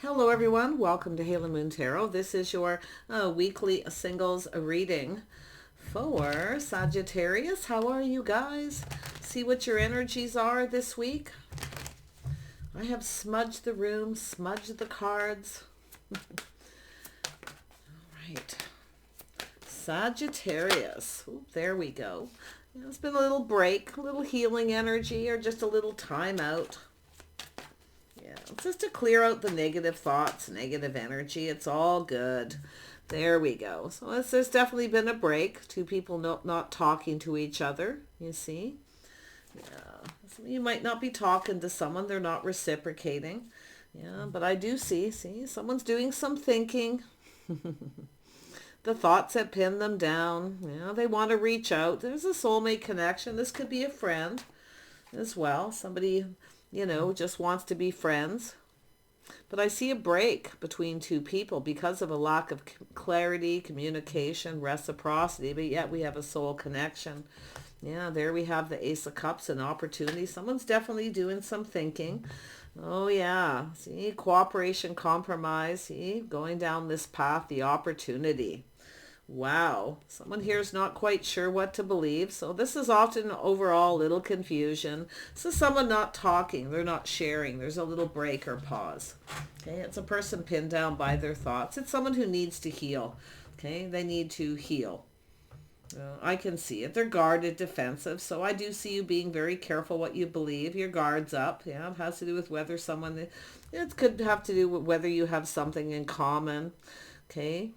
Hello everyone, welcome to Halo Moon Tarot. This is your weekly singles reading for Sagittarius. How are you guys? See what your energies are this week. I have smudged the room, smudged the cards. All right. Sagittarius. Ooh, there we go. It's been a little break, a little healing energy, or just a little time out. Yeah, just to clear out the negative thoughts, negative energy. It's all good. There we go. So there's definitely been a break. Two people not talking to each other, you see. Yeah. So you might not be talking to someone. They're not reciprocating. Yeah, but I do see, someone's doing some thinking. The thoughts that pin them down. You know, they want to reach out. There's a soulmate connection. This could be a friend as well. Somebody, just wants to be friends. But I see a break between two people because of a lack of clarity, communication, reciprocity, but yet we have a soul connection. Yeah, there we have the Ace of Cups, and opportunity. Someone's definitely doing some thinking. Oh yeah, see, cooperation, compromise, see, going down this path, the opportunity. Wow, someone here is not quite sure what to believe. So this is often overall a little confusion. This is someone not talking. They're not sharing. There's a little break or pause. Okay, it's a person pinned down by their thoughts. It's someone who needs to heal. Okay, they need to heal. I can see it. They're guarded, defensive. So I do see you being very careful what you believe. Your guard's up. Yeah, it has to do with whether someone, it could have to do with whether you have something in common. Okay.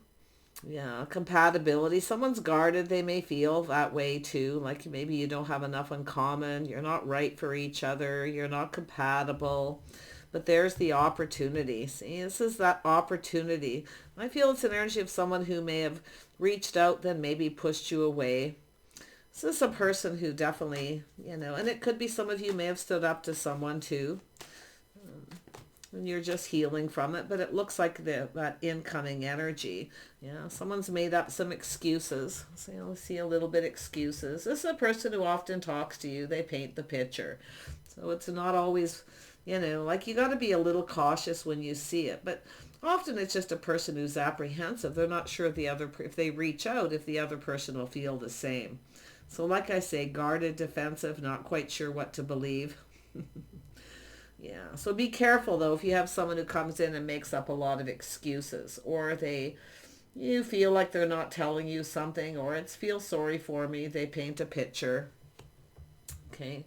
Yeah, compatibility. Someone's guarded. They may feel that way too. Like maybe you don't have enough in common. You're not right for each other. You're not compatible. But there's the opportunity. See, this is that opportunity. I feel it's an energy of someone who may have reached out, then maybe pushed you away. This is a person who definitely, and it could be some of you may have stood up to someone too. And you're just healing from it, but it looks like that incoming energy. Yeah, someone's made up some excuses. So you'll see a little bit excuses. This is a person who often talks to you. They paint the picture. So it's not always, like you got to be a little cautious when you see it. But often it's just a person who's apprehensive. They're not sure if they reach out, if the other person will feel the same. So like I say, guarded, defensive, not quite sure what to believe. Yeah, so be careful though if you have someone who comes in and makes up a lot of excuses, or you feel like they're not telling you something, or it's feel sorry for me, they paint a picture. Okay,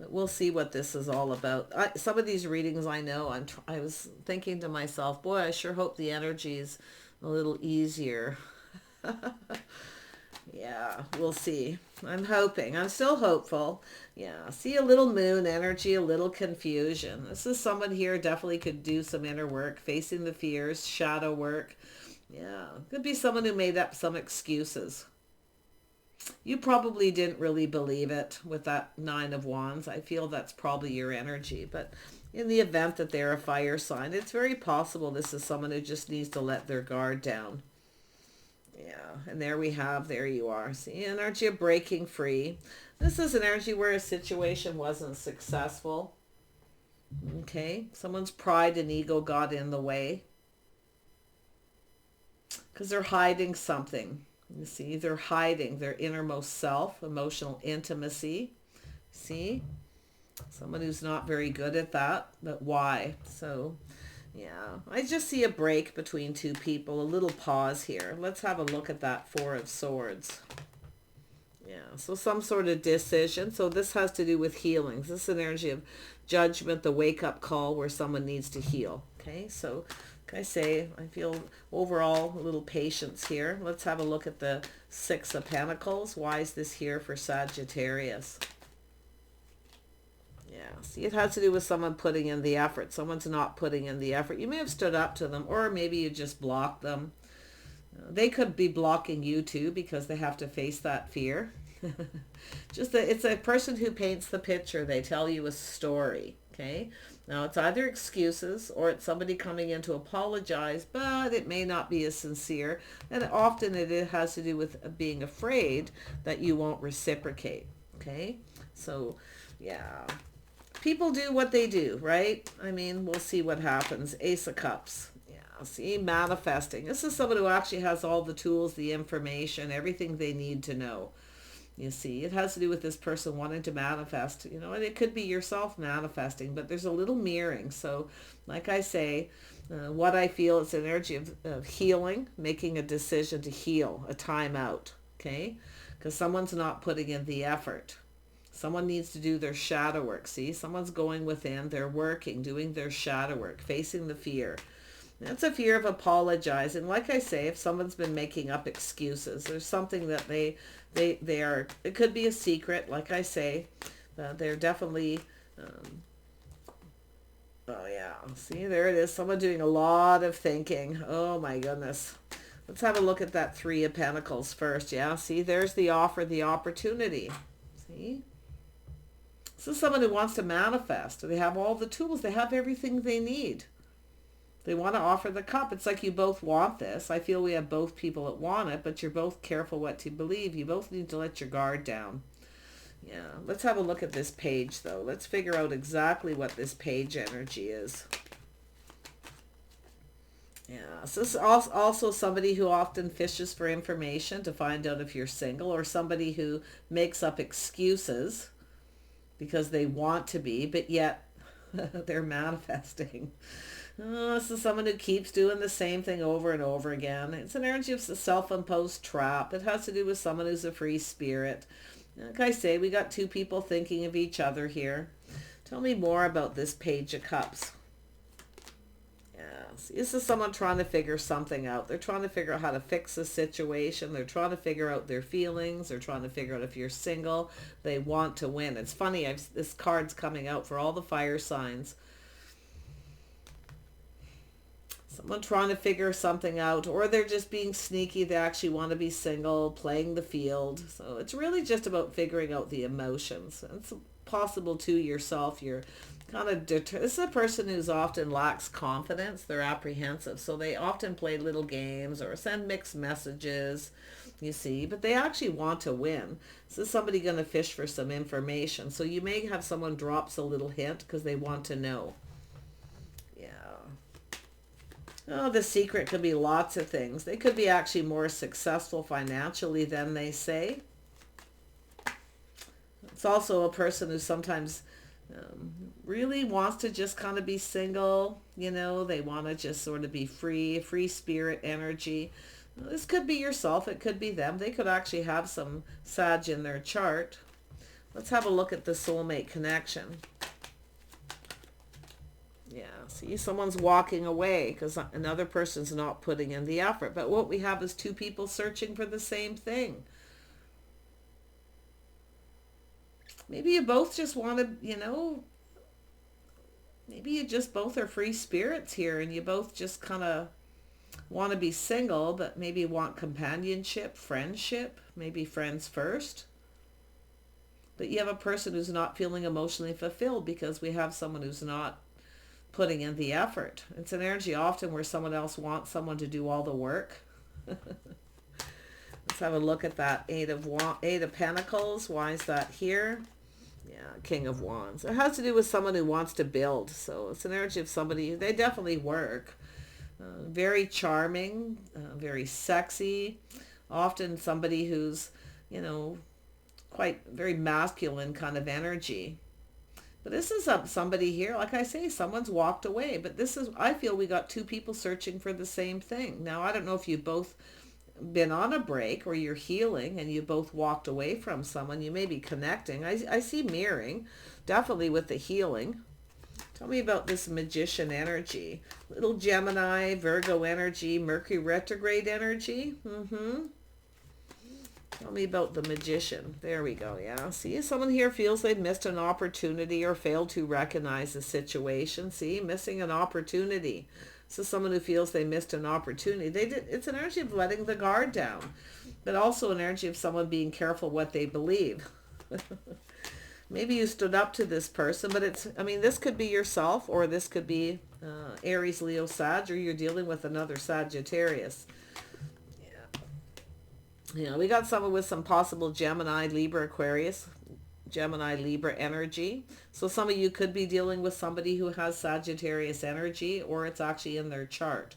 but we'll see what this is all about. Some of these readings I know, I was thinking to myself, boy, I sure hope the energy's a little easier. Yeah, we'll see. I'm hoping. I'm still hopeful. Yeah, see a little moon energy, a little confusion. This is someone here definitely could do some inner work, facing the fears, shadow work. Yeah, could be someone who made up some excuses. You probably didn't really believe it with that Nine of Wands. I feel that's probably your energy. But in the event that they're a fire sign, it's very possible this is someone who just needs to let their guard down. Yeah, and there you are. See, energy of breaking free. This is an energy where a situation wasn't successful. Okay, someone's pride and ego got in the way because they're hiding something. You see, they're hiding their innermost self, emotional intimacy. See, someone who's not very good at that, but why? So yeah, I just see a break between two people, a little pause here. Let's have a look at that Four of Swords. Yeah, so some sort of decision. So this has to do with healings. This is an energy of judgment, the wake-up call where someone needs to heal. Okay, so like I say, I feel overall a little patience here. Let's have a look at the Six of Pentacles. Why is this here for Sagittarius? Yeah, see, it has to do with someone putting in the effort. Someone's not putting in the effort. You may have stood up to them, or maybe you just blocked them. They could be blocking you too because they have to face that fear. It's a person who paints the picture. They tell you a story. Okay, now it's either excuses or it's somebody coming in to apologize, but it may not be as sincere. And often it has to do with being afraid that you won't reciprocate. Okay, so yeah. people do what they do, right? I mean, we'll see what happens. Ace of Cups. Yeah, see, manifesting. This is someone who actually has all the tools, the information, everything they need to know. You see, it has to do with this person wanting to manifest, you know, and it could be yourself manifesting, but there's a little mirroring. So, like I say, what I feel is an energy of healing, making a decision to heal, a timeout, okay? Because someone's not putting in the effort. Someone needs to do their shadow work. See, someone's going within, they're working, doing their shadow work, facing the fear. That's a fear of apologizing. Like I say, if someone's been making up excuses, there's something that they are, it could be a secret, like I say, they're definitely, oh yeah, see, there it is. Someone doing a lot of thinking. Oh my goodness. Let's have a look at that Three of Pentacles first. Yeah, see, there's the offer, the opportunity. See? This is someone who wants to manifest. They have all the tools. They have everything they need. They want to offer the cup. It's like you both want this. I feel we have both people that want it, but you're both careful what to believe. You both need to let your guard down. Yeah, let's have a look at this page, though. Let's figure out exactly what this page energy is. Yeah, so this is also somebody who often fishes for information to find out if you're single, or somebody who makes up excuses because they want to be, but yet they're manifesting. This is someone who keeps doing the same thing over and over again. It's an energy of a self-imposed trap. It has to do with someone who's a free spirit. Like I say, we got two people thinking of each other here. Tell me more about this Page of Cups. Yes, this is someone trying to figure something out. They're trying to figure out how to fix a situation. They're trying to figure out their feelings. They're trying to figure out if you're single. They want to win. It's funny, this card's coming out for all the fire signs. Someone trying to figure something out, or they're just being sneaky. They actually want to be single, playing the field. So it's really just about figuring out the emotions. It's possible to yourself. You're kind of this is a person who's often lacks confidence. They're apprehensive. So they often play little games or send mixed messages, you see, but they actually want to win. So is somebody going to fish for some information. So you may have someone drops a little hint because they want to know. Oh, the secret could be lots of things. They could be actually more successful financially than they say. It's also a person who sometimes really wants to just kind of be single. You know, they want to just sort of be free spirit energy. This could be yourself. It could be them. They could actually have some Sag in their chart. Let's have a look at the soulmate connection. Yeah, see, someone's walking away because another person's not putting in the effort. But what we have is two people searching for the same thing. Maybe you both just want to, you know, maybe you just both are free spirits here and you both just kind of want to be single, but maybe want companionship, friendship, maybe friends first. But you have a person who's not feeling emotionally fulfilled because we have someone who's not putting in the effort. It's an energy often where someone else wants someone to do all the work. Let's have a look at that Eight of Pentacles. Why is that here? Yeah, King of Wands. It has to do with someone who wants to build. So it's an energy of somebody, they definitely work. Very charming, very sexy. Often somebody who's, you know, quite very masculine kind of energy. But this is somebody here, like I say, someone's walked away. But this is, I feel we got two people searching for the same thing. Now, I don't know if you've both been on a break or you're healing and you both walked away from someone. You may be connecting. I see mirroring, definitely with the healing. Tell me about this Magician energy. Little Gemini, Virgo energy, Mercury retrograde energy. Tell me about the Magician. There we go. Yeah. See, someone here feels they've missed an opportunity or failed to recognize the situation. See, missing an opportunity. This is someone who feels they missed an opportunity. It's an energy of letting the guard down, but also an energy of someone being careful what they believe. Maybe you stood up to this person, but it's, I mean, this could be yourself, or this could be Aries, Leo, Sag, or you're dealing with another Sagittarius. Yeah, we got someone with some possible Gemini, Libra, Aquarius Gemini, Libra energy. So some of you could be dealing with somebody who has Sagittarius energy, or it's actually in their chart.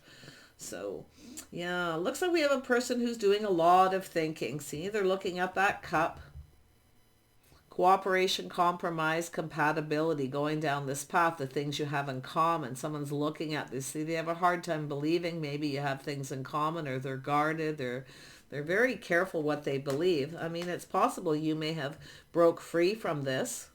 So yeah, looks like we have a person who's doing a lot of thinking. See, they're looking at that cup. Cooperation, compromise, compatibility, going down this path, the things you have in common. Someone's looking at this. See, they have a hard time believing maybe you have things in common, or they're guarded, they're very careful what they believe. I mean, it's possible you may have broke free from this,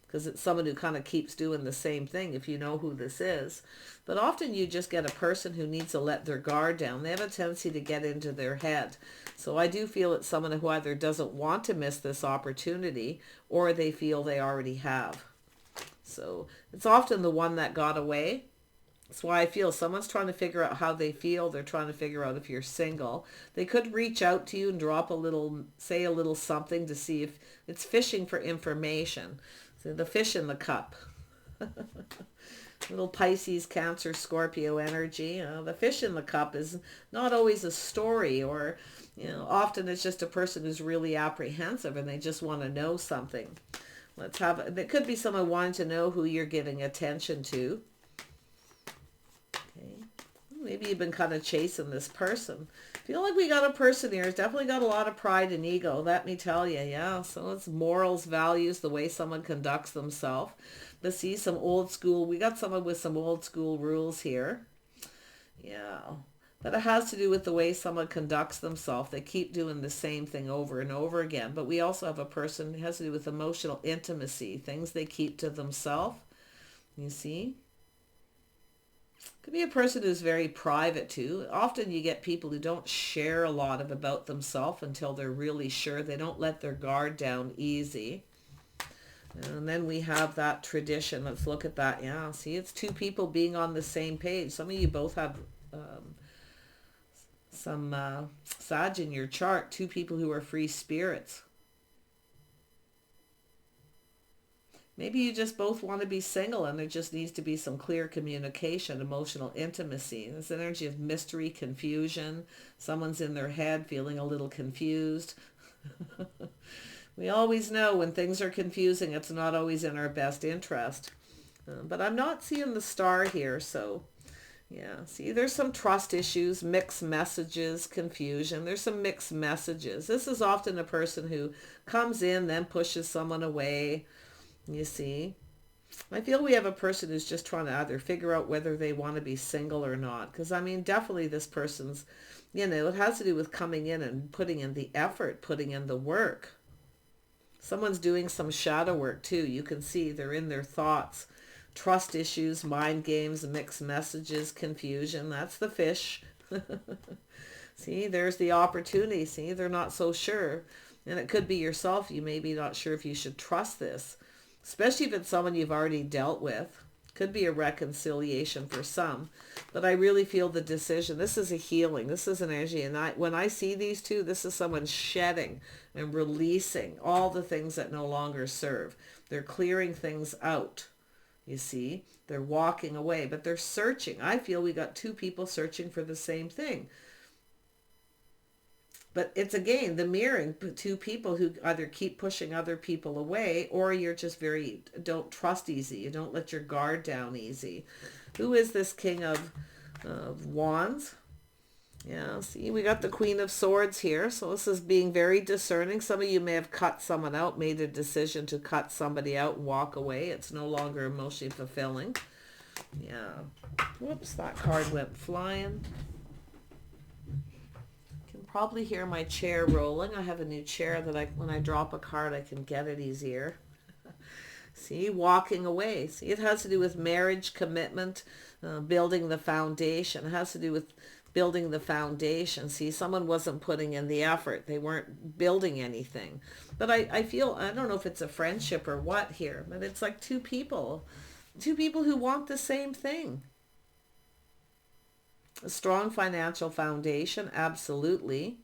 because it's someone who kind of keeps doing the same thing, if you know who this is. But often you just get a person who needs to let their guard down. They have a tendency to get into their head. So I do feel it's someone who either doesn't want to miss this opportunity, or they feel they already have. So it's often the one that got away. That's why I feel someone's trying to figure out how they feel. They're trying to figure out if you're single. They could reach out to you and drop a little, say a little something to see if it's fishing for information. So the fish in the cup. Little Pisces, Cancer, Scorpio energy. The fish in the cup is not always a story, or often it's just a person who's really apprehensive and they just want to know something. There could be someone wanting to know who you're giving attention to. Okay. Maybe you've been kind of chasing this person. Feel like we got a person here who's definitely got a lot of pride and ego, let me tell you. Yeah, so it's morals, values, the way someone conducts themselves. But see, some old school, we got someone with some old school rules here. Yeah, but it has to do with the way someone conducts themselves. They keep doing the same thing over and over again. But we also have a person who has to do with emotional intimacy, things they keep to themselves. You see? Could be a person who's very private too. Often you get people who don't share a lot about themselves until they're really sure. They don't let their guard down easy. And then we have that tradition. Let's look at that. Yeah, see, it's two people being on the same page. Some of you both have some Sag in your chart. Two people who are free spirits. Maybe you just both want to be single and there just needs to be some clear communication, emotional intimacy. This energy of mystery, confusion. Someone's in their head feeling a little confused. We always know when things are confusing, it's not always in our best interest. But I'm not seeing the star here, so yeah. See, there's some trust issues, mixed messages, confusion. There's some mixed messages. This is often a person who comes in, then pushes someone away. You see, I feel we have a person who's just trying to either figure out whether they want to be single or not. Because, I mean, definitely this person's, it has to do with coming in and putting in the effort, putting in the work. Someone's doing some shadow work too. You can see they're in their thoughts. Trust issues, mind games, mixed messages, confusion. That's the fish. See, there's the opportunity. See, they're not so sure. And it could be yourself. You may be not sure if you should trust this. Especially if it's someone you've already dealt with. Could be a reconciliation for some. But I really feel the decision. This is a healing. This is an energy. And when I see these two, this is someone shedding and releasing all the things that no longer serve. They're clearing things out. You see, they're walking away, but they're searching. I feel we got two people searching for the same thing. But it's, again, the mirroring, two people who either keep pushing other people away, or you're just don't trust easy. You don't let your guard down easy. Who is this King of Wands? Yeah, see, we got the Queen of Swords here. So this is being very discerning. Some of you may have cut someone out, made a decision to cut somebody out and walk away. It's no longer emotionally fulfilling. Yeah. Whoops, that card went flying. Probably hear my chair rolling. I have a new chair that when I drop a card, I can get it easier. See, walking away. See, it has to do with marriage, commitment, building the foundation. It has to do with building the foundation. See, someone wasn't putting in the effort. They weren't building anything. But I feel, I don't know if it's a friendship or what here, but it's like two people who want the same thing. A strong financial foundation, absolutely.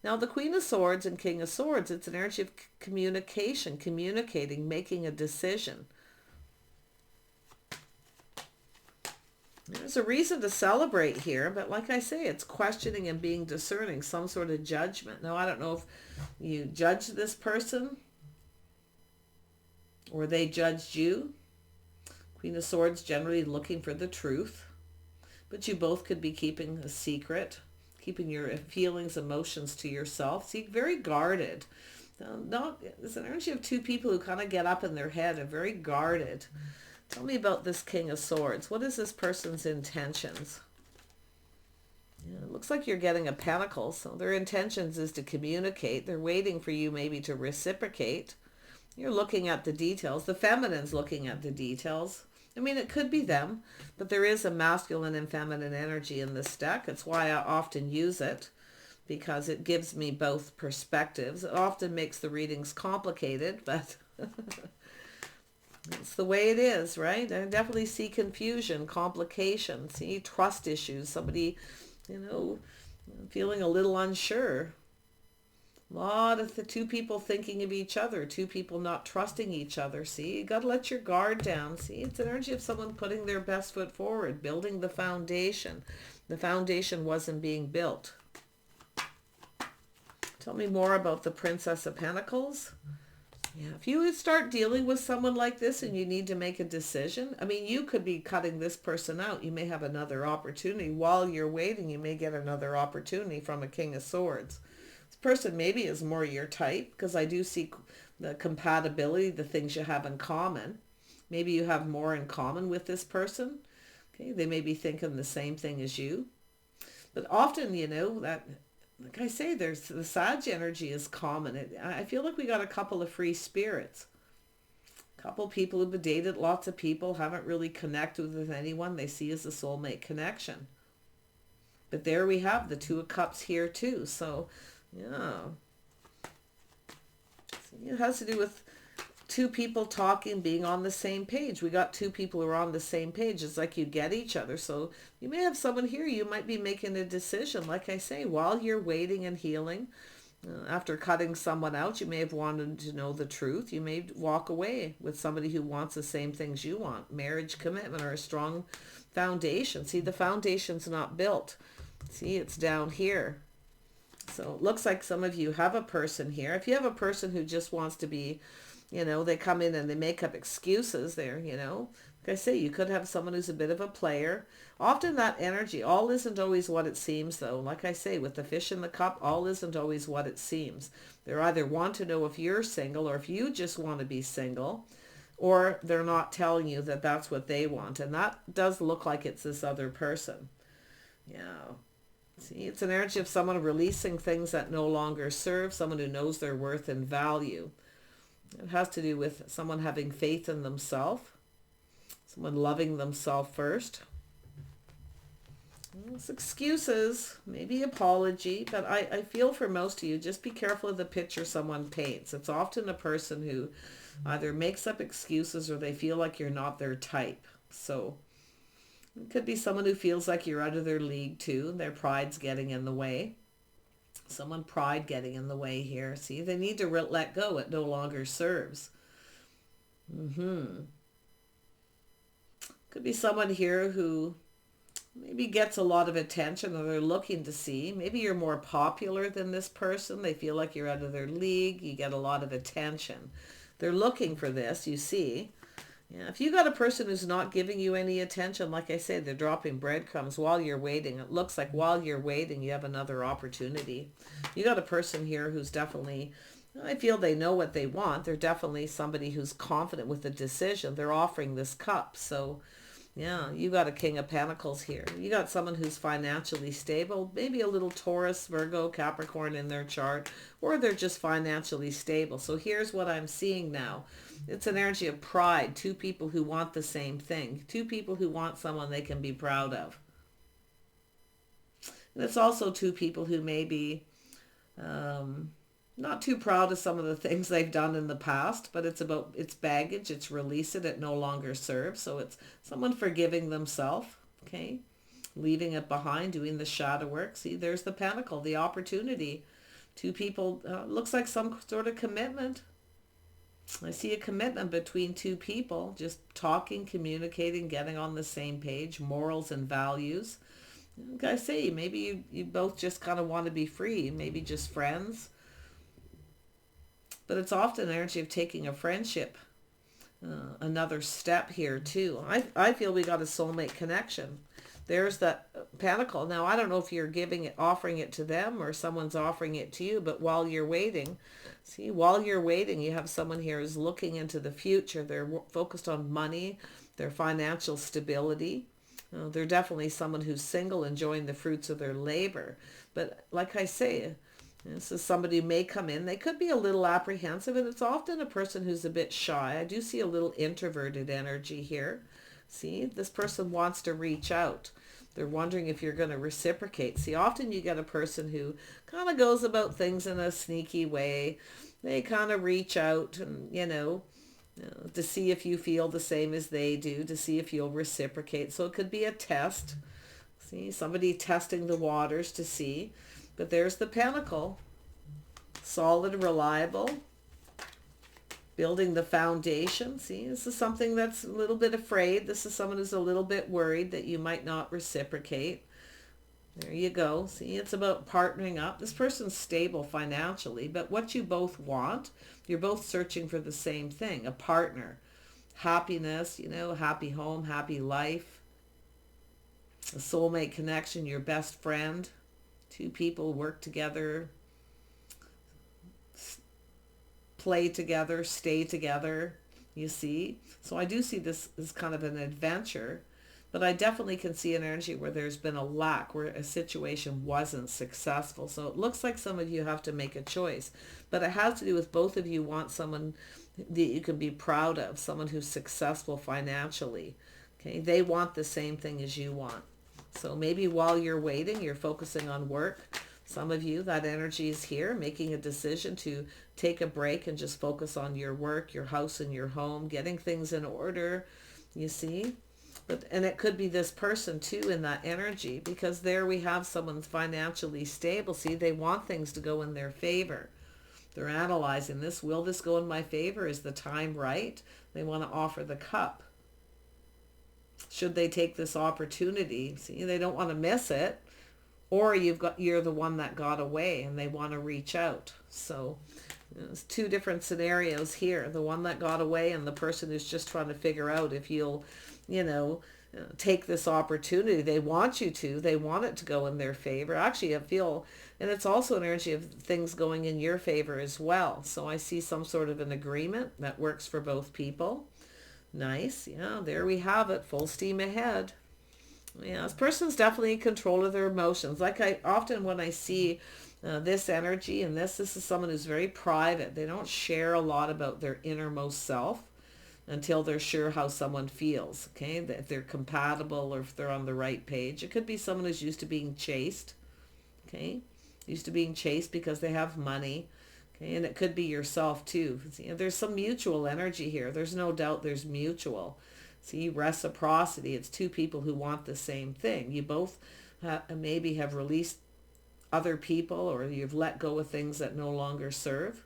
Now, the Queen of Swords and King of Swords, it's an energy of communication, communicating, making a decision. There's a reason to celebrate here, but like I say, it's questioning and being discerning, some sort of judgment. Now, I don't know if you judge this person. or they judged you. Queen of Swords generally looking for the truth, but you both could be keeping a secret, keeping your feelings, emotions to yourself. See, very guarded. It's an energy of two people who kind of get up in their head and very guarded. Tell me about this King of Swords. What is this person's intentions? Yeah, it looks like you're getting a pentacle, so their intentions is to communicate. They're waiting for you maybe to reciprocate. You're looking at the details. The feminine's looking at the details. I mean, it could be them, but there is a masculine and feminine energy in this deck. It's why I often use it, because it gives me both perspectives. It often makes the readings complicated, but it's the way it is, right? I definitely see confusion, complication, see trust issues, somebody, feeling a little unsure. A lot of the two people thinking of each other, two people not trusting each other. See, you got to let your guard down. See, it's an energy of someone putting their best foot forward, building the foundation. The foundation wasn't being built. Tell me more about the Princess of Pentacles. Yeah, if you would start dealing with someone like this and you need to make a decision, I mean, you could be cutting this person out. You may have another opportunity. While you're waiting, you may get another opportunity from a King of Swords. This person maybe is more your type, because I do see the compatibility, the things you have in common. Maybe you have more in common with this person. Okay, they may be thinking the same thing as you. But often, that, like I say, there's the Sag energy is common. I feel like we got a couple of free spirits. A couple people who've dated lots of people, haven't really connected with anyone they see as a soulmate connection. But there we have the Two of Cups here too. So, yeah. It has to do with two people talking, being on the same page. We got two people who are on the same page. It's like you get each other. So you may have someone here, you might be making a decision, like I say, while you're waiting and healing. After cutting someone out, you may have wanted to know the truth. You may walk away with somebody who wants the same things you want. Marriage, commitment, or a strong foundation. See, the foundation's not built. See, it's down here. So it looks like some of you have a person here. If you have a person who just wants to be, they come in and they make up excuses there, Like I say, you could have someone who's a bit of a player. Often that energy, all isn't always what it seems though. Like I say, with the fish in the cup, all isn't always what it seems. They either want to know if you're single or if you just want to be single, or they're not telling you that that's what they want. And that does look like it's this other person. Yeah. See, it's an energy of someone releasing things that no longer serve, someone who knows their worth and value. It has to do with someone having faith in themselves, someone loving themselves first. It's excuses, maybe apology, but I feel for most of you, just be careful of the picture someone paints. It's often a person who either makes up excuses or they feel like you're not their type. So it could be someone who feels like you're out of their league too. Their pride's getting in the way. Someone pride getting in the way here. See, they need to let go. It no longer serves. Could be someone here who maybe gets a lot of attention or they're looking to see. Maybe you're more popular than this person. They feel like you're out of their league. You get a lot of attention. They're looking for this, you see. Yeah, if you got a person who's not giving you any attention, like I said, they're dropping breadcrumbs while you're waiting. It looks like while you're waiting, you have another opportunity. You got a person here who's definitely, I feel they know what they want. They're definitely somebody who's confident with the decision. They're offering this cup. So, yeah, you got a King of Pentacles here. You got someone who's financially stable, maybe a little Taurus, Virgo, Capricorn in their chart, or they're just financially stable. So here's what I'm seeing now. It's an energy of pride. Two people who want the same thing. Two people who want someone they can be proud of. And it's also two people who may be not too proud of some of the things they've done in the past, but it's baggage. It's release it. It no longer serves. So it's someone forgiving themselves. Okay. Leaving it behind, doing the shadow work. See, there's the pentacle, the opportunity. Two people, looks like some sort of commitment. I see a commitment between two people, just talking, communicating, getting on the same page, morals and values. Like I say, maybe you both just kind of want to be free, maybe just friends. But it's often energy of taking a friendship another step here too. I feel we got a soulmate connection. There's that pentacle. Now, I don't know if you're offering it to them or someone's offering it to you, but while you're waiting, see, while you're waiting, you have someone here who's looking into the future. They're focused on money, their financial stability. They're definitely someone who's single, enjoying the fruits of their labor. But like I say, this is somebody who may come in. They could be a little apprehensive, and it's often a person who's a bit shy. I do see a little introverted energy here. See, this person wants to reach out. They're wondering if you're going to reciprocate. See, often you get a person who kind of goes about things in a sneaky way. They kind of reach out and, to see if you feel the same as they do, to see if you'll reciprocate. So it could be a test. See, somebody testing the waters to see. But there's the pentacle. Solid, reliable. Building the foundation. See, this is something that's a little bit afraid. This is someone who's a little bit worried that you might not reciprocate. There you go. See, it's about partnering up. This person's stable financially, but what you both want, you're both searching for the same thing, a partner. Happiness, happy home, happy life. A soulmate connection, your best friend. Two people work together, play together, stay together, you see. So I do see this as kind of an adventure, but I definitely can see an energy where there's been a lack, where a situation wasn't successful. So it looks like some of you have to make a choice, but it has to do with both of you want someone that you can be proud of, someone who's successful financially. Okay, they want the same thing as you want. So maybe while you're waiting, you're focusing on work. Some of you, that energy is here, making a decision to take a break and just focus on your work, your house and your home, getting things in order, you see. And it could be this person too in that energy, because there we have someone financially stable. See, they want things to go in their favor. They're analyzing this. Will this go in my favor? Is the time right? They want to offer the cup. Should they take this opportunity? See, they don't want to miss it. Or you're the one that got away and they want to reach out. So there's two different scenarios here. The one that got away and the person who's just trying to figure out if you'll, take this opportunity. They want you to. They want it to go in their favor. Actually, I feel, and it's also an energy of things going in your favor as well. So I see some sort of an agreement that works for both people. Nice. Yeah, there we have it. Full steam ahead. Yeah, this person's definitely in control of their emotions. Like when I see this energy and this is someone who's very private. They don't share a lot about their innermost self until they're sure how someone feels. Okay, if they're compatible or if they're on the right page. It could be someone who's used to being chased. Okay, used to being chased because they have money. Okay, and it could be yourself too. See, there's some mutual energy here. There's no doubt there's mutual. See, reciprocity. It's two people who want the same thing. You both maybe have released other people, or you've let go of things that no longer serve.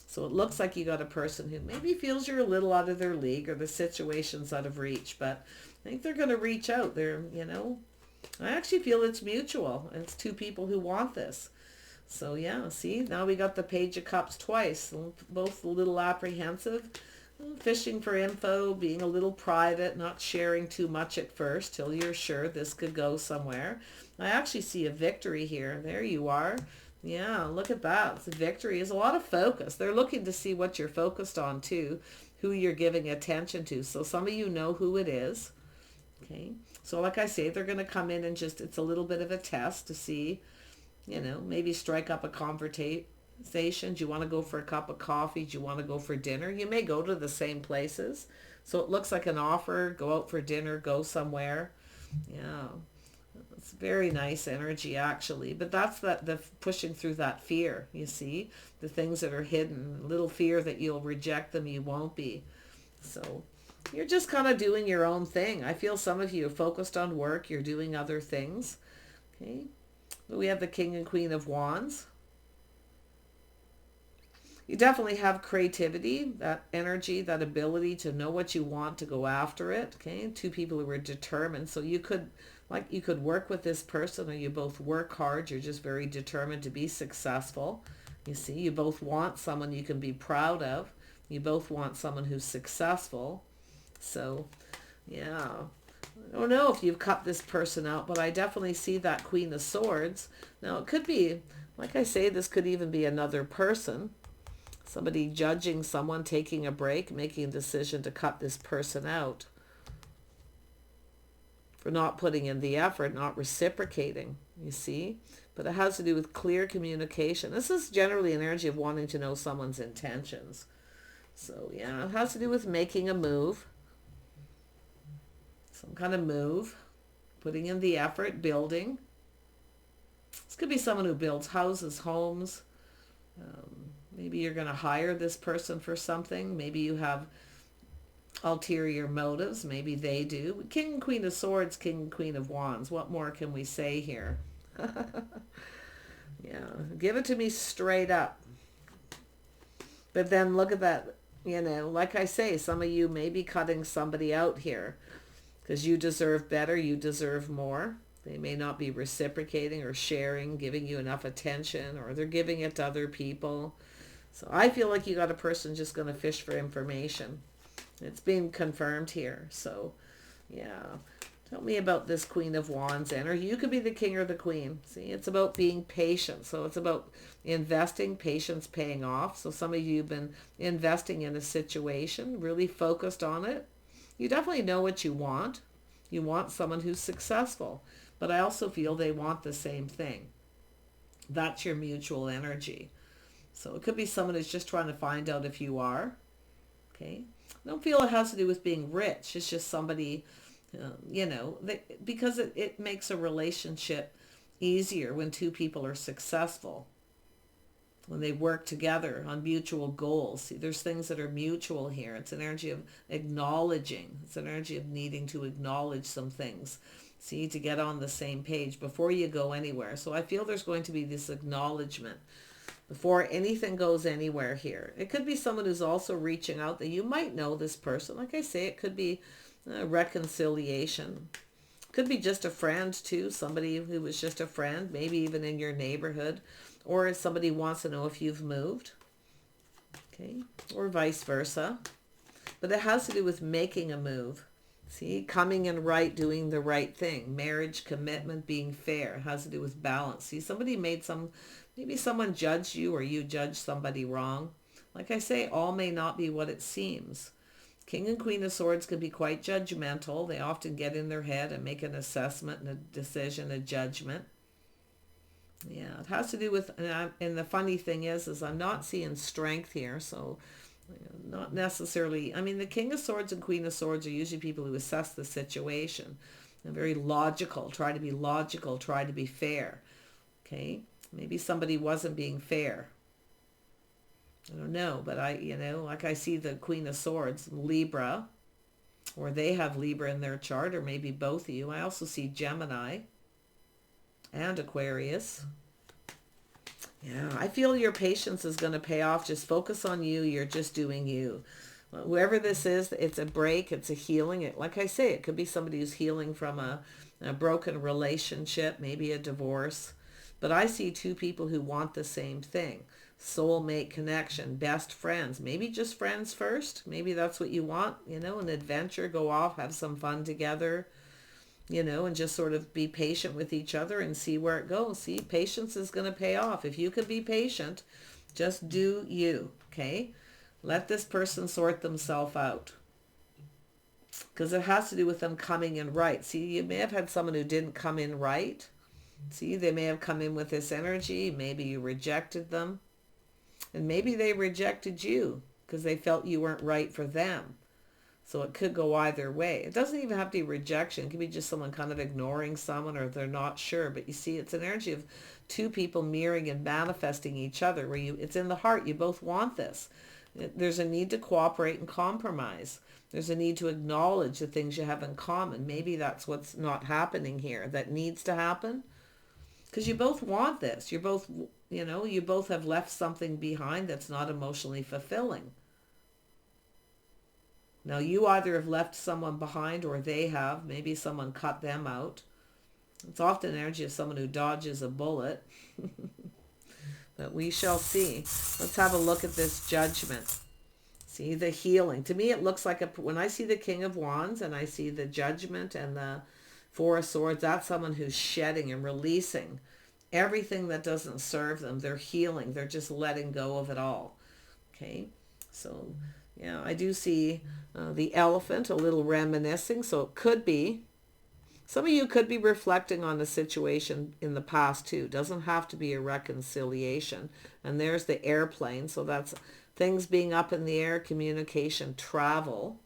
So it looks like you got a person who maybe feels you're a little out of their league or the situation's out of reach, but I think they're going to reach out. I actually feel it's mutual. It's two people who want this. So yeah, see, now we got the Page of Cups twice. Both a little apprehensive. Fishing for info, being a little private, not sharing too much at first till you're sure this could go somewhere. I actually see a victory here. There you are. Yeah, look at that. It's a victory. It's a lot of focus. They're looking to see what you're focused on too, who you're giving attention to. So some of you know who it is. Okay. So like I say, they're going to come in and it's a little bit of a test to see, maybe strike up a conversation. Do you want to go for a cup of coffee? Do you want to go for dinner? You may go to the same places. So it looks like an offer. Go out for dinner. Go somewhere. Yeah. It's very nice energy actually. But that's the pushing through that fear, you see. The things that are hidden. Little fear that you'll reject them. You won't be. So you're just kind of doing your own thing. I feel some of you are focused on work. You're doing other things. Okay. But we have the King and Queen of Wands. You definitely have creativity, that energy, that ability to know what you want, to go after it. Okay, two people who are determined. So you could work with this person, or you both work hard. You're just very determined to be successful. You see, you both want someone you can be proud of. You both want someone who's successful. So, yeah. I don't know if you've cut this person out, but I definitely see that Queen of Swords. Now, it could be, like I say, this could even be another person. Somebody judging someone, taking a break, making a decision to cut this person out for not putting in the effort, not reciprocating, you see. But it has to do with clear communication. This is generally an energy of wanting to know someone's intentions. So, yeah, it has to do with making a move. Some kind of move. Putting in the effort, building. This could be someone who builds houses, homes. Maybe you're going to hire this person for something. Maybe you have ulterior motives. Maybe they do. King and Queen of Swords, King and Queen of Wands. What more can we say here? Yeah, give it to me straight up. But then look at that, you know, like I say, some of you may be cutting somebody out here because you deserve better, you deserve more. They may not be reciprocating or sharing, giving you enough attention, or they're giving it to other people. So I feel like you got a person just going to fish for information. It's being confirmed here. So, yeah. Tell me about this Queen of Wands, or you could be the king or the queen. See, it's about being patient. So it's about investing, patience paying off. So some of you have been investing in a situation, really focused on it. You definitely know what you want. You want someone who's successful. But I also feel they want the same thing. That's your mutual energy. So it could be someone who's just trying to find out if you are. Okay. I don't feel it has to do with being rich. It's just somebody, you know, because it makes a relationship easier when two people are successful. When they work together on mutual goals. See, there's things that are mutual here. It's an energy of acknowledging. It's an energy of needing to acknowledge some things. See, to get on the same page before you go anywhere. So I feel there's going to be this acknowledgement before anything goes anywhere here. It could be someone who's also reaching out that you might know this person. Like I say, it could be a reconciliation. Could be just a friend too. Somebody who was just a friend, maybe even in your neighborhood. Or if somebody wants to know if you've moved. Okay. Or vice versa. But it has to do with making a move. See, coming in right, doing the right thing. Marriage, commitment, being fair. It has to do with balance. See, somebody made maybe someone judged you or you judged somebody wrong. Like I say, all may not be what it seems. King and Queen of Swords can be quite judgmental. They often get in their head and make an assessment and a decision, a judgment. Yeah, it has to do with, and the funny thing is I'm not seeing strength here, so not necessarily, I mean, the King of Swords and Queen of Swords are usually people who assess the situation. They're very logical, try to be logical, try to be fair. Okay, maybe somebody wasn't being fair. I don't know, but like I see the Queen of Swords, Libra, or they have Libra in their chart, or maybe both of you. I also see Gemini and Aquarius. Yeah, I feel your patience is going to pay off. Just focus on you. You're just doing you. Whoever this is, it's a break. It's a healing. Like I say, it could be somebody who's healing from a broken relationship, maybe a divorce. But I see two people who want the same thing. Soulmate connection, best friends. Maybe just friends first. Maybe that's what you want. An adventure. Go off, have some fun together. And just sort of be patient with each other and see where it goes. See, patience is going to pay off. If you can be patient, just do you, okay? Let this person sort themselves out. Because it has to do with them coming in right. See, you may have had someone who didn't come in right. See, they may have come in with this energy. Maybe you rejected them. And maybe they rejected you because they felt you weren't right for them. So it could go either way. It doesn't even have to be rejection. It could be just someone kind of ignoring someone, or they're not sure. But you see, it's an energy of two people mirroring and manifesting each other, where it's in the heart. You both want this. There's a need to cooperate and compromise. There's a need to acknowledge the things you have in common. Maybe that's what's not happening here that needs to happen. Because you both want this. You're both, you both have left something behind that's not emotionally fulfilling. Now, you either have left someone behind or they have. Maybe someone cut them out. It's often energy of someone who dodges a bullet. But we shall see. Let's have a look at this judgment. See, the healing. To me, it looks like when I see the King of Wands and I see the Judgment and the Four of Swords, that's someone who's shedding and releasing everything that doesn't serve them. They're healing. They're just letting go of it all. Okay. So, yeah, I do see the Elephant a little reminiscing. So it could be, some of you could be reflecting on the situation in the past too. Doesn't have to be a reconciliation. And there's the Airplane. So that's things being up in the air, communication, travel,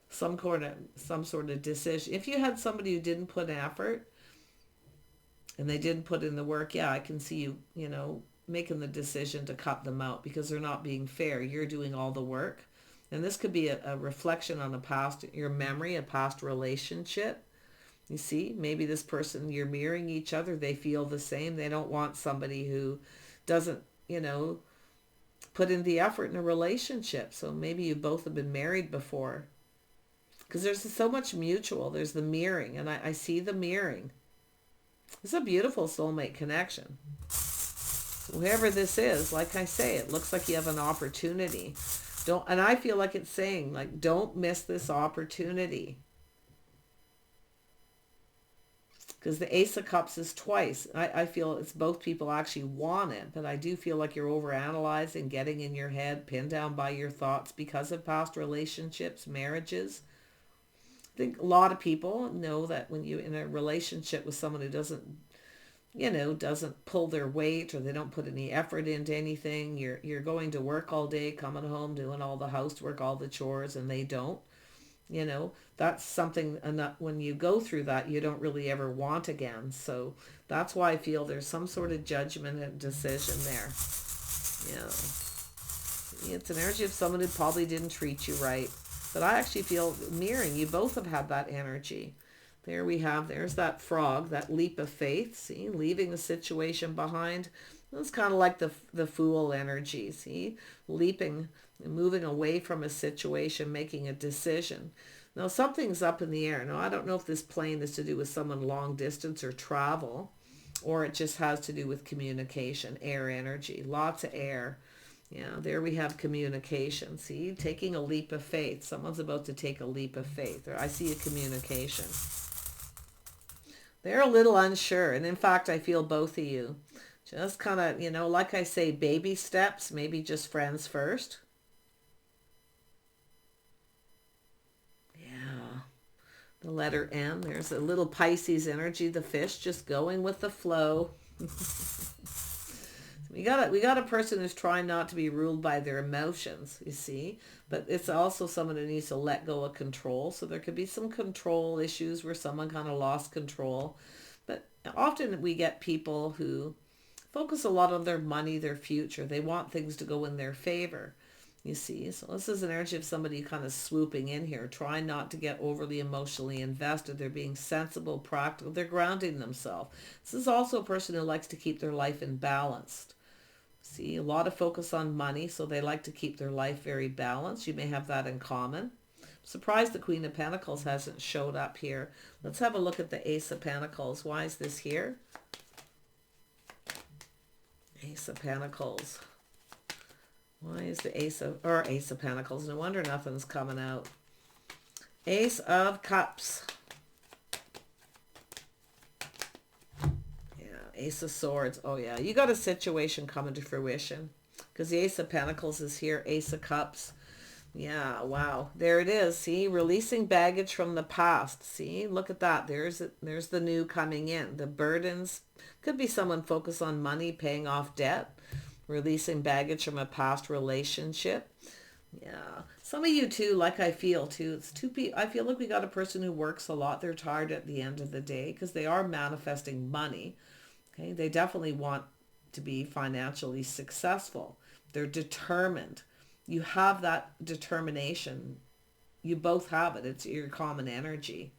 some sort of decision. If you had somebody who didn't put effort and they didn't put in the work, yeah, I can see you, making the decision to cut them out because they're not being fair. You're doing all the work. And this could be a reflection on your memory, a past relationship. You see, maybe this person, you're mirroring each other. They feel the same. They don't want somebody who doesn't, put in the effort in a relationship. So maybe you both have been married before. Because there's so much mutual. There's the mirroring. And I see the mirroring. It's a beautiful soulmate connection. So whoever this is, like I say, it looks like you have an opportunity. And I feel like it's saying, like, don't miss this opportunity. Because the Ace of Cups is twice. I feel it's both people actually want it, but I do feel like you're overanalyzing, getting in your head, pinned down by your thoughts because of past relationships, marriages. I think a lot of people know that when you're in a relationship with someone who doesn't pull their weight, or they don't put any effort into anything, you're going to work all day, coming home, doing all the housework, all the chores, and they don't. That's something, and that when you go through that, you don't really ever want again. So that's why I feel there's some sort of judgment and decision there. It's an energy of someone who probably didn't treat you right. But I actually feel mirroring. You both have had that energy. There's that Frog, that leap of faith. See, leaving the situation behind. It's kind of like the Fool energy. See, leaping, moving away from a situation, making a decision. Now, something's up in the air. Now, I don't know if this plane is to do with someone long distance or travel, or it just has to do with communication, air energy, lots of air. Yeah, there we have communication. See, taking a leap of faith. Someone's about to take a leap of faith. Or I see a communication. They're a little unsure. And in fact, I feel both of you. Just kind of, like I say, baby steps, maybe just friends first. Yeah. The letter M, there's a little Pisces energy, the fish, just going with the flow. We got a person who's trying not to be ruled by their emotions, you see. But it's also someone who needs to let go of control. So there could be some control issues where someone kind of lost control. But often we get people who focus a lot on their money, their future. They want things to go in their favor, you see. So this is an energy of somebody kind of swooping in here, trying not to get overly emotionally invested. They're being sensible, practical. They're grounding themselves. This is also a person who likes to keep their life in balance. See, a lot of focus on money, so they like to keep their life very balanced. You may have that in common. I'm surprised the Queen of Pentacles hasn't showed up here. Let's have a look at the Ace of Pentacles. Why is this here? Ace of Pentacles. Why is the Ace of Pentacles? No wonder nothing's coming out. Ace of Cups. Ace of Swords. Oh yeah, you got a situation coming to fruition because the Ace of Pentacles is here. Ace of Cups. Yeah, wow. There it is. See, releasing baggage from the past. See, look at that. There's the new coming in. The burdens. Could be someone focused on money, paying off debt, releasing baggage from a past relationship. Yeah. Some of you too, like I feel too. It's two people. I feel like we got a person who works a lot. They're tired at the end of the day because they are manifesting money. Okay, they definitely want to be financially successful. They're determined. You have that determination. You both have it. It's your common energy.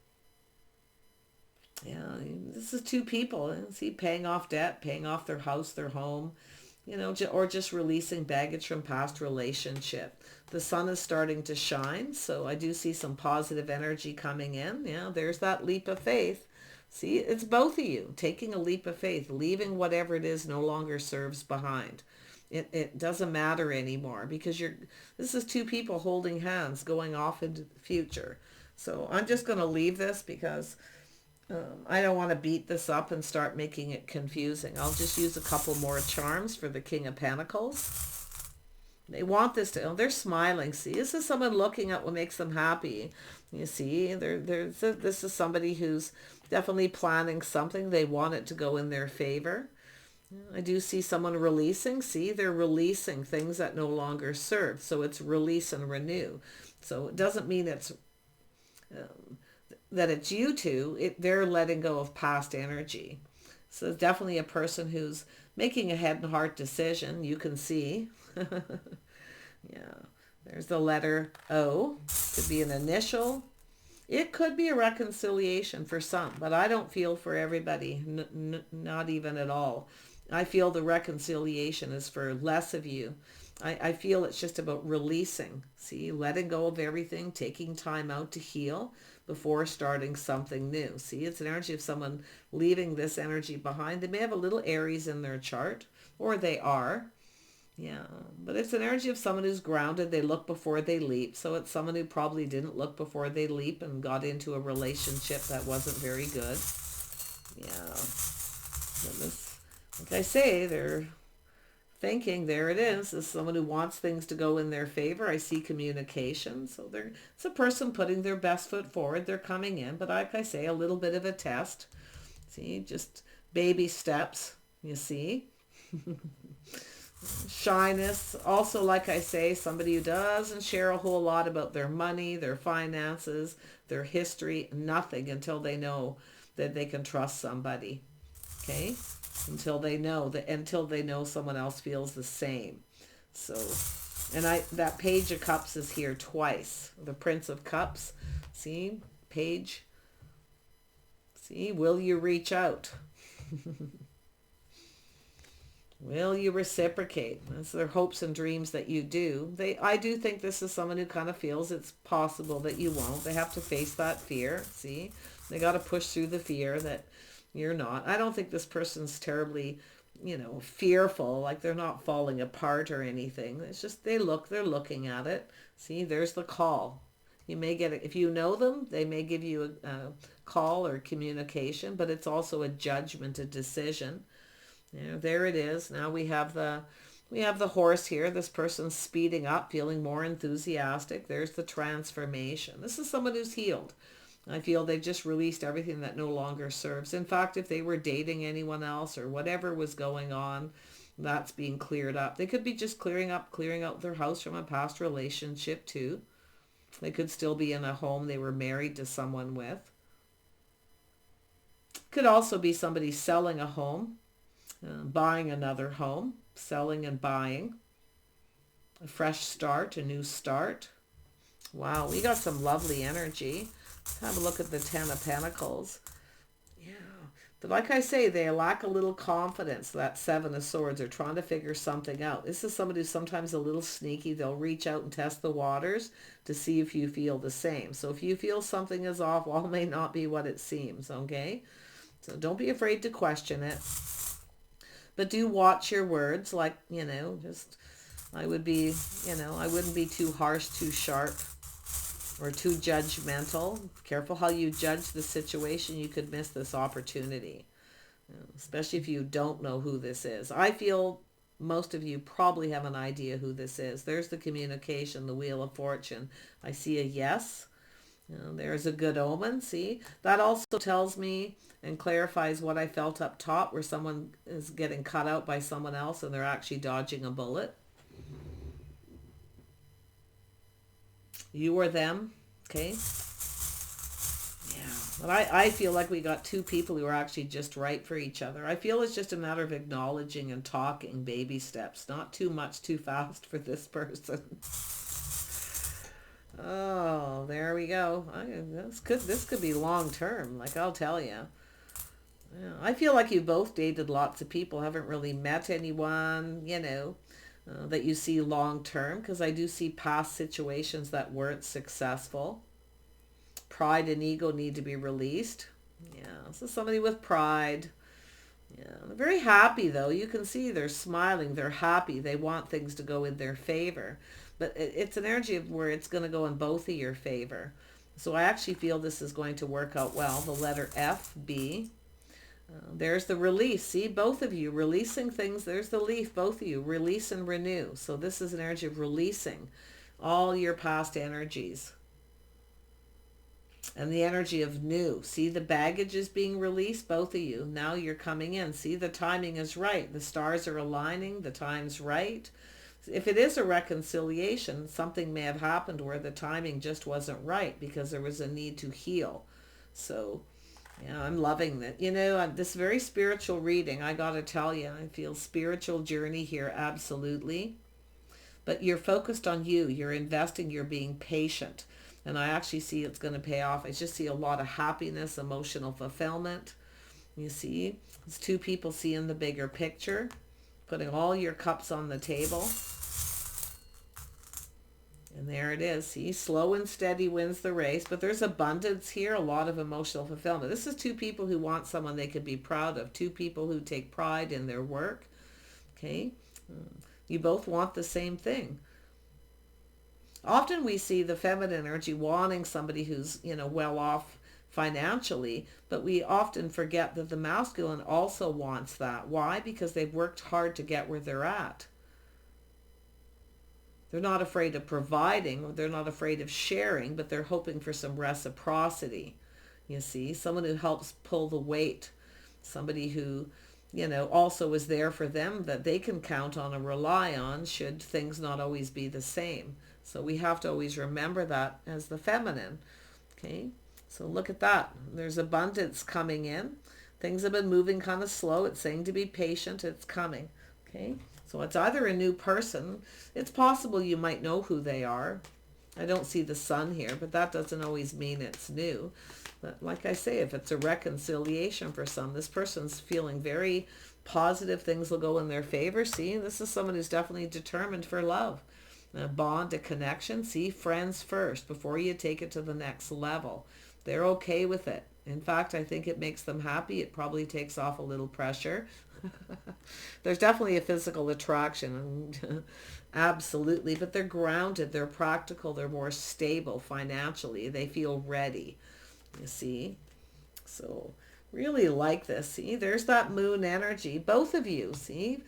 Yeah, this is two people. See, paying off debt, paying off their house, their home, or just releasing baggage from past relationship. The sun is starting to shine, so I do see some positive energy coming in. Yeah, there's that leap of faith. See, it's both of you taking a leap of faith, leaving whatever it is no longer serves behind. It doesn't matter anymore because this is two people holding hands going off into the future. So I'm just going to leave this because I don't want to beat this up and start making it confusing. I'll just use a couple more charms for the King of Pentacles. They want this to, oh, they're smiling. See, this is someone looking at what makes them happy. You see, this is somebody who's definitely planning something. They want it to go in their favor. I do see someone releasing. See, they're releasing things that no longer serve. So it's release and renew. So it doesn't mean it's that it's you two. They're letting go of past energy. So it's definitely a person who's making a head and heart decision. You can see. Yeah. There's the letter O. Could be an initial. It could be a reconciliation for some, but I don't feel for everybody. Not even at all. I feel the reconciliation is for less of you. I feel it's just about releasing. See, letting go of everything, taking time out to heal before starting something new. See, it's an energy of someone leaving this energy behind. They may have a little Aries in their chart, or they are. Yeah, but it's an energy of someone who's grounded. They look before they leap. So it's someone who probably didn't look before they leap and got into a relationship that wasn't very good. Yeah. Like I say, they're thinking, there it is someone who wants things to go in their favor. I see communication. So it's a person putting their best foot forward. They're coming in, but like I say, a little bit of a test. See, just baby steps, you see. Shyness. Also, like I say, somebody who doesn't share a whole lot about their money, their finances, their history, nothing until they know that they can trust somebody. Okay? Until they know someone else feels the same. So, and that Page of Cups is here twice. The Prince of Cups. See? Page. See? Will you reach out? Will you reciprocate? That's their hopes and dreams that you do. I do think this is someone who kind of feels it's possible that you won't. They have to face that fear. See? They got to push through the fear that you're not. I don't think this person's terribly, fearful. Like they're not falling apart or anything. It's just they're looking at it. See? There's the call. You may get it. If you know them, they may give you a call or communication, but it's also a judgment, a decision. There it is. Now we have the horse here. This person's speeding up, feeling more enthusiastic. There's the transformation. This is someone who's healed. I feel they've just released everything that no longer serves. In fact, if they were dating anyone else or whatever was going on, that's being cleared up. They could be just clearing out their house from a past relationship too. They could still be in a home they were married to someone with. Could also be somebody selling a home. Buying another home, selling and buying, a fresh start, a new start. Wow, we got some lovely energy. Let's have a look at the Ten of Pentacles. Yeah, but like I say, they lack a little confidence. That Seven of Swords, they're trying to figure something out. This is somebody who's sometimes a little sneaky. They'll reach out and test the waters to see if you feel the same. So if you feel something is off, well, it may not be what it seems, okay? So don't be afraid to question it. But do watch your words, I wouldn't be too harsh, too sharp, or too judgmental. Careful how you judge the situation. You could miss this opportunity, especially if you don't know who this is. I feel most of you probably have an idea who this is. There's the communication, the Wheel of Fortune. I see a yes. There's a good omen. See, that also tells me and clarifies what I felt up top, where someone is getting cut out by someone else and they're actually dodging a bullet. You or them. Okay. Yeah. But I feel like we got two people who are actually just right for each other. I feel it's just a matter of acknowledging and talking, baby steps. Not too much, too fast for this person. Oh, there we go. This could be long term, like I'll tell you. Yeah, I feel like you both dated lots of people, haven't really met anyone, that you see long term, because I do see past situations that weren't successful. Pride and ego need to be released. Yeah, so somebody with pride. Yeah, they're very happy though. You can see they're smiling, they're happy, they want things to go in their favor. But it's an energy of where it's going to go in both of your favor. So I actually feel this is going to work out well. The letter F, B. There's the release. See, both of you releasing things. There's the leaf, both of you. Release and renew. So this is an energy of releasing all your past energies. And the energy of new. See, the baggage is being released, both of you. Now you're coming in. See, the timing is right. The stars are aligning. The time's right. If it is a reconciliation, something may have happened where the timing just wasn't right because there was a need to heal. So, yeah, I'm loving that. You know, this very spiritual reading, I got to tell you, I feel spiritual journey here, absolutely. But you're focused on you. You're investing. You're being patient. And I actually see it's going to pay off. I just see a lot of happiness, emotional fulfillment. You see, it's two people seeing the bigger picture, putting all your cups on the table. And there it is. See, slow and steady wins the race. But there's abundance here, a lot of emotional fulfillment. This is two people who want someone they could be proud of. Two people who take pride in their work. Okay? You both want the same thing. Often we see the feminine energy wanting somebody who's, you know, well off financially, but we often forget that the masculine also wants that. Why? Because they've worked hard to get where they're at. They're not afraid of providing, or they're not afraid of sharing, but they're hoping for some reciprocity. You see, someone who helps pull the weight, somebody who, you know, also is there for them that they can count on or rely on should things not always be the same. So we have to always remember that as the feminine. Okay, so look at that. There's abundance coming in. Things have been moving kind of slow. It's saying to be patient. It's coming. Okay, so it's either a new person. It's possible you might know who they are. I don't see the sun here, but that doesn't always mean it's new. But like I say, if it's a reconciliation for some, this person's feeling very positive. Things will go in their favor. See, this is someone who's definitely determined for love. A bond, a connection. See, friends first before you take it to the next level. They're okay with it. In fact, I think it makes them happy. It probably takes off a little pressure. There's definitely a physical attraction. Absolutely. But they're grounded. They're practical. They're more stable financially. They feel ready. You see? So really like this. See, there's that moon energy. Both of you. See?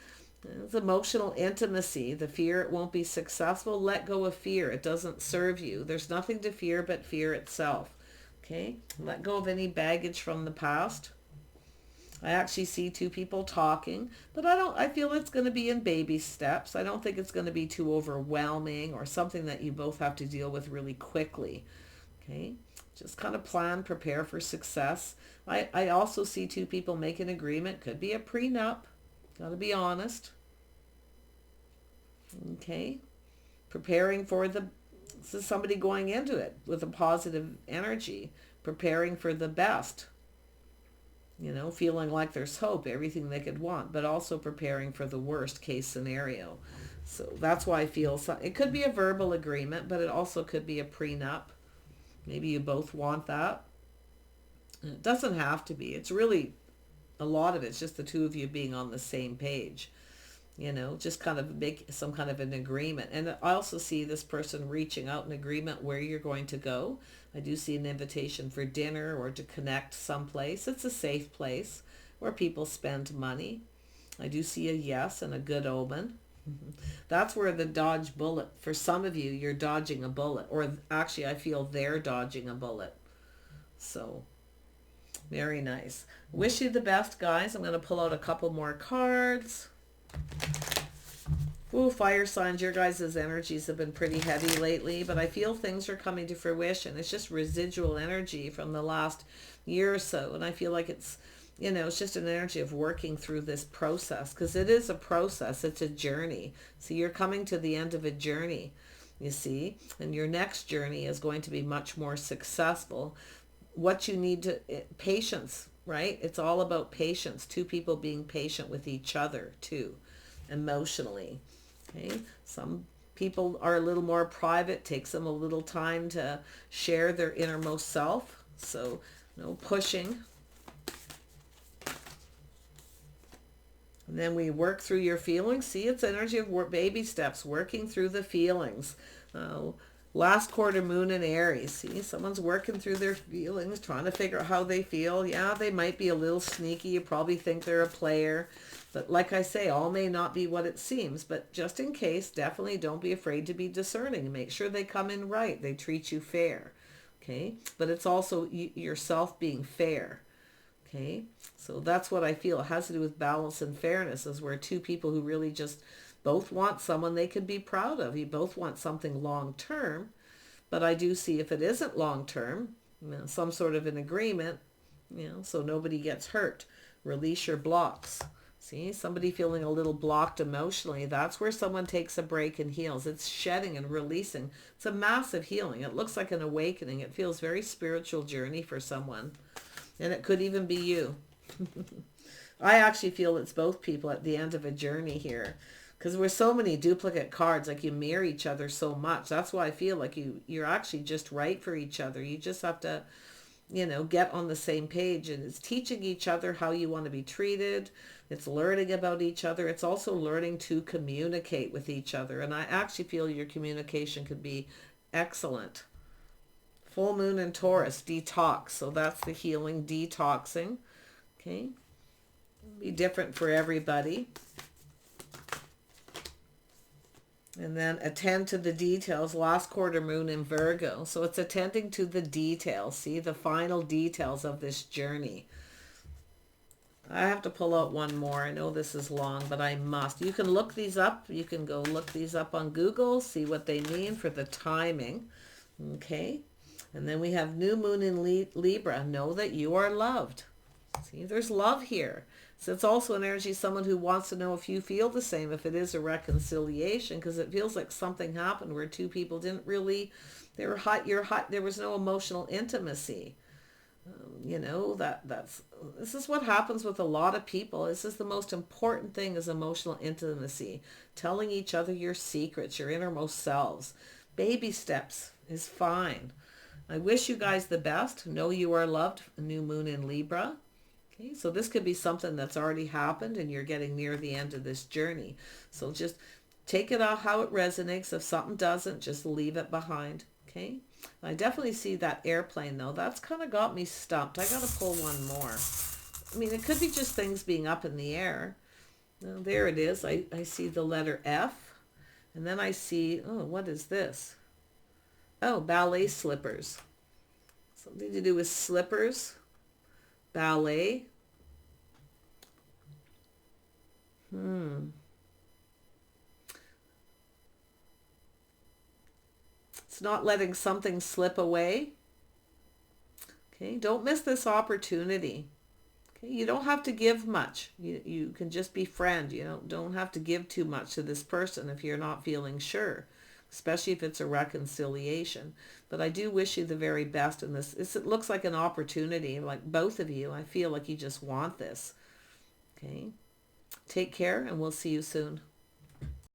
It's emotional intimacy. The fear it won't be successful. Let go of fear. It doesn't serve you. There's nothing to fear but fear itself. Okay? Let go of any baggage from the past. I actually see two people talking, but I feel it's going to be in baby steps. I don't think it's going to be too overwhelming or something that you both have to deal with really quickly. Okay? Just kind of plan, prepare for success. I also see two people make an agreement. Could be a prenup. Got to be honest. Okay. Preparing for this is somebody going into it with a positive energy, preparing for the best. You know, feeling like there's hope, everything they could want, but also preparing for the worst case scenario. So that's why I feel it could be a verbal agreement, but it also could be a prenup. Maybe you both want that. And it doesn't have to be. It's really a lot of it's just the two of you being on the same page, you know, just kind of make some kind of an agreement. And I also see this person reaching out an agreement where you're going to go. I do see an invitation for dinner or to connect someplace. It's a safe place where people spend money. I do see a yes and a good omen. That's where the dodge bullet, for some of you, you're dodging a bullet, or actually I feel they're dodging a bullet. So very nice. Wish you the best, guys. I'm going to pull out a couple more cards. Ooh, fire signs, your guys' energies have been pretty heavy lately, but I feel things are coming to fruition. It's just residual energy from the last year or so, and I feel like it's, you know, it's just an energy of working through this process, because it is a process. It's a journey. So you're coming to the end of a journey, you see, and your next journey is going to be much more successful. What you need to, patience, right? It's all about patience. Two people being patient with each other too, emotionally. Okay. Some people are a little more private, takes them a little time to share their innermost self. So no pushing. And then we work through your feelings. See, it's energy of baby steps, working through the feelings. Last quarter moon in Aries. See, someone's working through their feelings, trying to figure out how they feel. Yeah, they might be a little sneaky. You probably think they're a player. But like I say, all may not be what it seems. But just in case, definitely don't be afraid to be discerning. Make sure they come in right. They treat you fair. Okay? But it's also yourself being fair. Okay? So that's what I feel. It has to do with balance and fairness, is where two people who really just both want someone they can be proud of. You both want something long term. But I do see if it isn't long term, some sort of an agreement, so nobody gets hurt. Release your blocks. See, somebody feeling a little blocked emotionally, that's where someone takes a break and heals. It's shedding and releasing. It's a massive healing. It looks like an awakening. It feels very spiritual journey for someone. And it could even be you. I actually feel it's both people at the end of a journey here. Because with so many duplicate cards, like you mirror each other so much. That's why I feel like you're actually just right for each other. You just have to, get on the same page. And it's teaching each other how you want to be treated. It's learning about each other. It's also learning to communicate with each other. And I actually feel your communication could be excellent. Full moon in Taurus, detox. So that's the healing, detoxing. Okay. Be different for everybody. And then attend to the details. Last quarter moon in Virgo. So it's attending to the details. See, the final details of this journey. I have to pull out one more. I know this is long, but I must. You can look these up. You can go look these up on Google, see what they mean for the timing. Okay. And then we have new moon in Libra. Know that you are loved. See, there's love here. So it's also an energy, someone who wants to know if you feel the same, if it is a reconciliation, because it feels like something happened where two people didn't really, they were hot, you're hot, there was no emotional intimacy. This is what happens with a lot of people. This is the most important thing, is emotional intimacy. Telling each other your secrets, your innermost selves. Baby steps is fine. I wish you guys the best. Know you are loved. New moon in Libra. Okay, so this could be something that's already happened and you're getting near the end of this journey. So just take it out how it resonates. If something doesn't, just leave it behind. Okay. I definitely see that airplane though. That's kind of got me stumped. I got to pull one more. I mean, it could be just things being up in the air. Well, there it is. I see the letter F. And then I see, what is this? Oh, ballet slippers. Something to do with slippers. Ballet. It's not letting something slip away. Okay, don't miss this opportunity. Okay, you don't have to give much. You can just befriend. You don't have to give too much to this person if you're not feeling sure, especially if it's a reconciliation. But I do wish you the very best in this. It looks like an opportunity, like both of you. I feel like you just want this. Okay. Take care, and we'll see you soon.